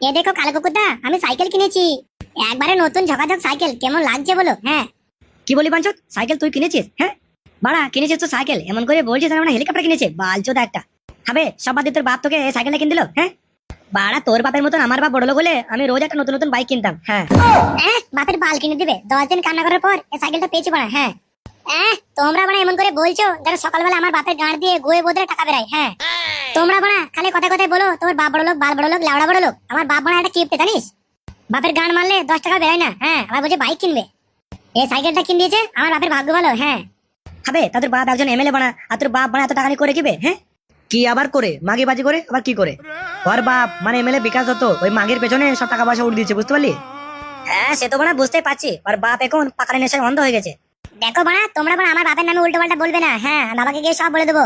এ দেখো কালো কুকুরদা, আমি সাইকেল কিনেছি। একবারে নতুন ঝকাঝক সাইকেল, কেমন লাগছে বলো? হ্যাঁ। কি বলি বাঞ্চত, সাইকেল তুই কিনেছিস? হ্যাঁ বাড়া, কিনেছিস তো সাইকেল, এমন করে বলছিস যেন আমরা হেলিকপ্টার কিনেছে। বালচোদা একটা। হবে সব বাদ দিয়ে তোর বাপ তোকে এই সাইকেলটা কিনে দিল? হ্যাঁ বাড়া, তোর বাপের মতন আমার বাপ বড়লোক হলে আমি রোজ একটা নতুন নতুন বাইক কিনতাম। হ্যাঁ বাপের বাল কিনে দিবে 10 দিন কান্না করার পর এই সাইকেলটা পেয়েছি বড়া। হ্যাঁ তোমরা বড়া এমন করে বলছো যেন সকালবেলা আমার বাপের গাঁড় দিয়ে গোয়ে বোধরে টাকা বেরায়। হ্যাঁ তোমরা বড়া খালি কথা কথায় বলো তোমার বাপ বড় লোক, বাল বড় লোক, লাউড়া বড় লোক। আমার বাপ বড়া একটা কিপটে, জানিস? বাপের গান মারলে 10 টাকা বেরায় না। হ্যাঁ আবার বলছে বাইক কিনবে। এই সাইকেলটা কিনে দিয়েছে, আমার বাপের ভাগ্য ভালো। হ্যাঁ হবে তোর বাপ একজন এমএলএ বানা, আর তোর বাপ বানা এত টাকা নিয়ে করে কিবে? হ্যাঁ কি আবার করে মাগি বাজি করে আবার কি করে? ওর বাপ মানে এমএলএ বিকাশ দত্ত ওই মাগের পেছনে সব টাকা পয়সা উড়ে দিয়েছে, বুঝতে পারলি? হ্যাঁ সে তো বানা বুঝতেই পারছি, ওর বাপ এখন পাকার নেশায় অন্ধ হয়ে গেছে। দেখো বাড়া, তোমরা বাড়া আমার বাপের নামে উল্টো পাল্টা বলবে না। হ্যাঁ বাবাকে গিয়ে সব বলে দেবো।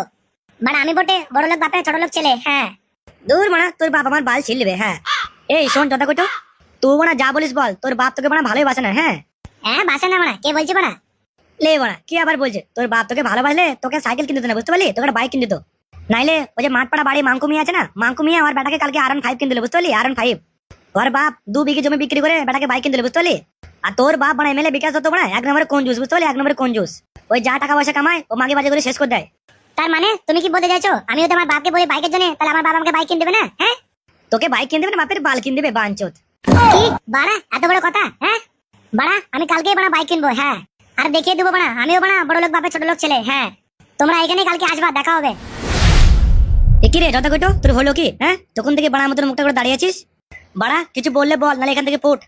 বাড়া আমি বটে বড় লোক বাপের ছোট লোক ছেলে। হ্যাঁ দূর মানা, তোর বাপ আমার বাল ছিলবে। হ্যাঁ এই শোন যথা কইতো, তুই বানা যা বলিস বল, তোর বাপ তোকে বানা ভালোই বাসে না। হ্যাঁ বাসা না বাড়া, কে বলছে বাড়া? লে বানা, কি আবার বলছে? তোর বাপ তোকে ভালোবাসলে তোকে সাইকেল কিনে দিত না, বুঝতে পারলি? তোকে একটা বাইক কিনে দিত। নাইলে ওই যে মাঠপাড়া বাড়ি মাংকু মিয়া আছে না, মাংকু মিয়া আর বেটাকে কালকে R15 কিনে দিল, বুঝতে পারলি? R15 ওর বাপ 2 বিঘে জমি বিক্রি করে বেটাকে বাইক কিনে দিল, বুঝতে পারলি? আর তোর বাপ বানা এমএলএ বিকাশ দত্ত বানা 1 নম্বরে কঞ্জুস, বুঝতে পারলি? 1 নম্বরে কঞ্জুস। ওই যা টাকা পয়সা কামায় ও মাগে বাজে করে শেষ করে দেয়। তার মানে তুমি কি বলতে চাইছো আমিও তো আমার বাপকে বলি বাইকের জন্য, তাহলে আমার বাবা আমাকে বাইক কিনে দেবে না? হ্যাঁ তোকে বাইক কিনে দেবে না, বাপের বাল কিনে দেবে বাঞ্চোত। কি বাড়া এত বড় কথা? হ্যাঁ বাড়া আমি কালকেই বাড়া বাইক কিনবো। হ্যাঁ আর দেখিয়ে দেবো বাড়া আমিও বাড়া বড় লোক বাপের ছোট লোক ছেলে। হ্যাঁ তোমরা এখানে কালকে আসবা, দেখা হবে। কি রে যথা কইতো, তোর হলো কি? হ্যাঁ তখন থেকে বাড়ার মতন মুখটা করে দাঁড়িয়ে আছিস। বাড়া কিছু বললে বল, নাহলে এখান থেকে ফুট।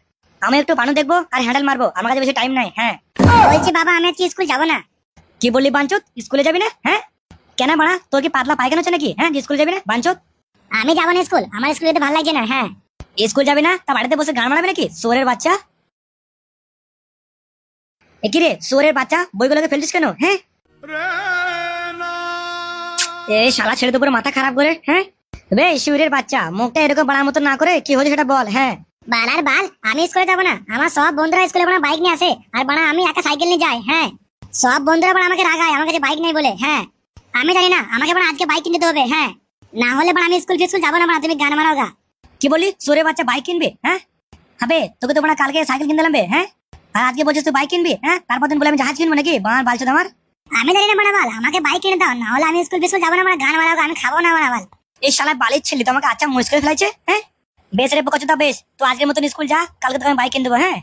আমি একটু বানু দেখবো আর হ্যান্ডেল মারবো, আমার কাছে বেশি টাইম নাই। হ্যাঁ বলছি বাবা আমি আজকে স্কুল যাবো না। কি বললি বাঞ্চোত, স্কুলে যাবি না? হ্যাঁ কেন বাড়া, তোর কি পাতলা পায়খানা হচ্ছে নাকি? হ্যাঁ স্কুল যাবি না বাঞ্চোত? আমি যাবো না স্কুল, আমার স্কুল যেতে ভালো লাগছে না। হ্যাঁ স্কুল যাবি না তা বাড়িতে বসে গান মারাবে নাকি সোরের বাচ্চা? কি রে সোরের বাচ্চা, বইগুলোকে ফেলছিস কেন? হ্যাঁ এই শালা ছেড়ে তো পুরো মাথা খারাপ করে। হ্যাঁ বে শিউরের বাচ্চা, মুখটা এরকম বাড়ার মতো না করে কি হয়েছে সেটা বল। হ্যাঁ বালার বাল, আমি স্কুলে যাবো না। আমার সব বন্ধুরা স্কুলে বানা বাইক নিয়ে আসে, আর বানা আমি একা সাইকেল নিয়ে যাই। হ্যাঁ সব বন্ধুরা বানা আমাকে রাগায়, আমার কাছে বাইক নেই বলে। হ্যাঁ আমি জানি না, আমাকে বানা আজকে বাইক কিনতে দিতে হবে। হ্যাঁ না হলে বানা আমি স্কুল যাবো না। বানা তুমি গান মারাও গা। কি বলি সোরের বাচ্চা বাইক কিনবে? হ্যাঁ হবে তোকে তো বানা কালকে সাইকেল কিনতে দিলাম বে। হ্যাঁ আর আজকে বলছিস তুই বাইক কিনবি? হ্যাঁ তারপর দিন বলে আমি জাহাজ কিনবো নাকি? বাল বালছো আমার। আমি জানি না বানা বাল, আমাকে বাইক কিনে দাও, না হলে আমি স্কুল যাবো না। বানা গান মারাও গা, আমি খাবো না বানা বাল। এই শালা বালির ছেলে তো আমাকে আচ্ছা মুশকিল ফেলাইছে। হ্যাঁ বেশ রে বোকাচোদা, বেশ তো আজকের মতন স্কুল যা, কালকে তোকে আমি বাইক কিনে দেবো। হ্যাঁ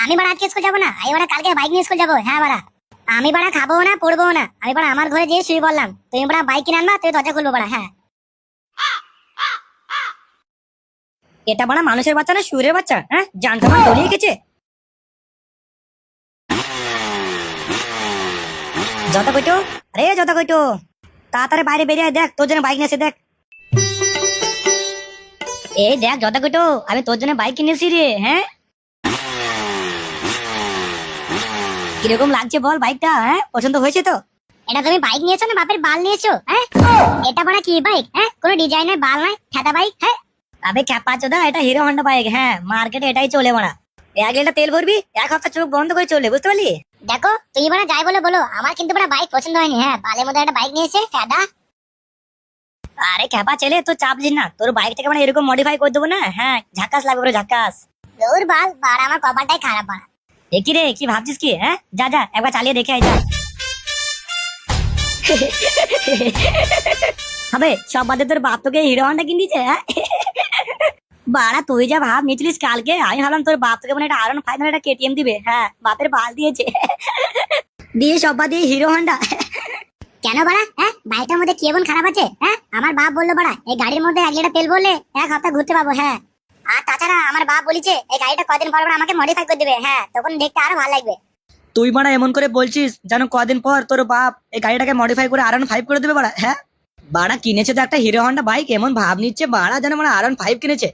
আমি বানা আজকে স্কুল যাবো না, আমি বানা কালকে বাইক নিয়ে স্কুল যাবো। হ্যাঁ বানা আমি বানা খাবো না পড়বো না, আমি বানা আমার ঘরে যেয়ে শুয়ে পড়লাম। তুমি বানা বাইক কিনে আনবা, তুই দরজা খুলবো বানা। হ্যাঁ এটা বানা মানুষের বাচ্চা না সুরের বাচ্চা? হ্যাঁ জানতো আমার দলিয়ে গেছে। যত কইটো, আরে যত কইটো, তাড়াতাড়ি বাইরে বেরিয়ে আয়, দেখ তোর জন্য বাইক নিয়েছে দেখ। এই দেখ যত কইটো, আমি তোর জন্য বাইক কিনেছি রে। হ্যাঁ কিরকম লাগছে বল বাইকটা? হ্যাঁ পছন্দ হয়েছে তো? এটা তুমি বাইক নিয়েছো না বাপের বাল নিয়েছো? হ্যাঁ এটা বানা কি বাইক? হ্যাঁ কোনো ডিজাইনের বাল নাই, সাদা বাইক। হ্যাঁ আবে খ্যাপা চোদা, এটা হিরো হন্ডা বাইক। হ্যাঁ মার্কেটে এটাই চলে মারা। 1 লিটার তেল ভরবি, 1 হপ্তাহ চোখ বন্ধ করে চলে, বুঝতে পারলি? দেখো তুমি বানা যাই বলো বলো, আমার কিন্তু বানা বাইক পছন্দ হয়নি। হ্যাঁ বালের মধ্যে একটা বাইক নিয়েছে সাদা। আরে খ্যাপা ছেলে তোর চাপ লিস না, তোর বাইকটাকে মানে এরকম মডিফাই করে দেবো না। হ্যাঁ ঝাক্কাস লাগবে পুরো ঝাক্কাস। দূর বাল, বার আমার কপালটাই খারাপ বানা। এ কি রে, কি ভাবছিস কি? হ্যাঁ যা যা একবার চালিয়ে দেখে আয় যা। হবে সব বাদে তোর বাপ তোকে হিরো হন্ডা কিনে দিয়েছে? হ্যাঁ বাড়া তুই যা ভাব নিয়েছিলিস কালকে, আমি ভাবলাম তোর বাপ তোকে মানে একটা R15 একটা KTM দিবে। হ্যাঁ বাপের বাল দিয়েছে। দিয়ে সব বাদ দিয়ে হিরো হন্ডা। কেন বাড়া? হ্যাঁ বাইকটার মধ্যে কি এমন খারাপ আছে? হ্যাঁ আমার বাপ বললো বাড়া এই গাড়ির মধ্যে 1 লিটার তেল বললে 1 হপ্তাহ ঘুরতে পাবো। হ্যাঁ আর তাছাড়া আমার বাপ বলেছে এই গাড়িটা কদিন পর পর আমাকে মডিফাই করে দিবে। হ্যাঁ তখন দেখতে আরো ভালো লাগবে। তুই বাড়া এমন করে বলছিস যেন কদিন পর তোর বাপ এই গাড়িটাকে মডিফাই করে R15 করে দেবে বাড়া। হ্যাঁ বাড়া কিনেছে তো একটা হিরো হন্ডা বাইক, এমন ভাব নিচ্ছে বাড়া যেন মানে R15 কিনেছে।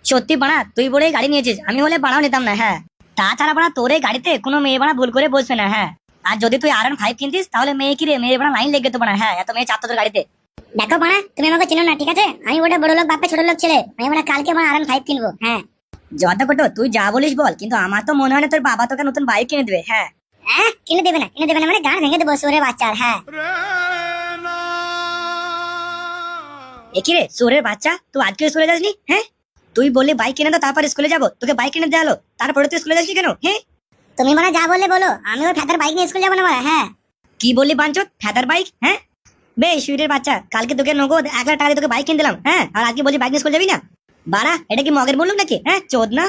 সত্যি বাড়া তুই বলে গাড়ি নিয়েছিস, আমি হলে বাড়াও নিতাম না। হ্যাঁ তাছাড়া বাড়া তোর এই গাড়িতে কোনো মেয়ে বাড়া ভুল করে বসবে না। হ্যাঁ আর যদি তুই R15 কিনতিস তাহলে মেয়ে কি রে, মেয়ে বাড়া লাইন লেগে যেত বাড়া। হ্যাঁ এত মেয়ে চাপতো তোর গাড়িতে। দেখো বাড়া তুমি আমাকে চিনো না, ঠিক আছে? আমি ওটা বড় লোক বাপের ছোট লোক ছেলে, আমি বাড়া কালকে বাড়া R15 কিনবো। হ্যাঁ যত কটো তুই যা বলিস বল, কিন্তু আমার তো মনে হয় না তোর বাবা তোকে নতুন বাইক কিনে দেবে। হ্যাঁ কিনে দেবে না, কিনে দেবে না মানে গান ভেঙে দেবো সুরে বাচ্চার। হ্যাঁ এ কি রে সুরের বাচ্চা, তুই আজকে স্কুলে যাসনি? হ্যাঁ তুই বললি বাইক কিনে দাও তারপর স্কুলে যাবো, তোকে বাইক কিনে দেওয়া হলো, তারপরে তুই স্কুলে যাচ্ছি কেন? হ্যাঁ তুমি মানে যা বললে বলো, আমি ওই ফ্যাটার বাইক নিয়ে স্কুল যাবো না বলা, হ্যাঁ। কি বললি বাঞ্চত, ফেদার বাইক? হ্যাঁ বে সুইটের বাচ্চা, কালকে তোকে নগদ 1 লাখ টাকা দিয়ে তোকে বাইক কিনে দিলাম, হ্যাঁ, আর আজকে বলছি বাইক নিয়ে স্কুল যাবি না? বাড়া এটা কি মগের বললাম নাকি? হ্যাঁ চোদ না।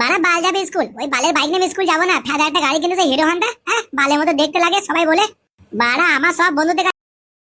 বাড়া বাল যাবে স্কুল, ওই বালের বাইক নিয়ে স্কুল যাবো না। ফ্যাটার একটা গাড়ি কিনেছে হিরো হন্ডা, হ্যাঁ, বালের মতো দেখতে লাগে সবাই বলে। বাড়া আমার সব বন্ধুদের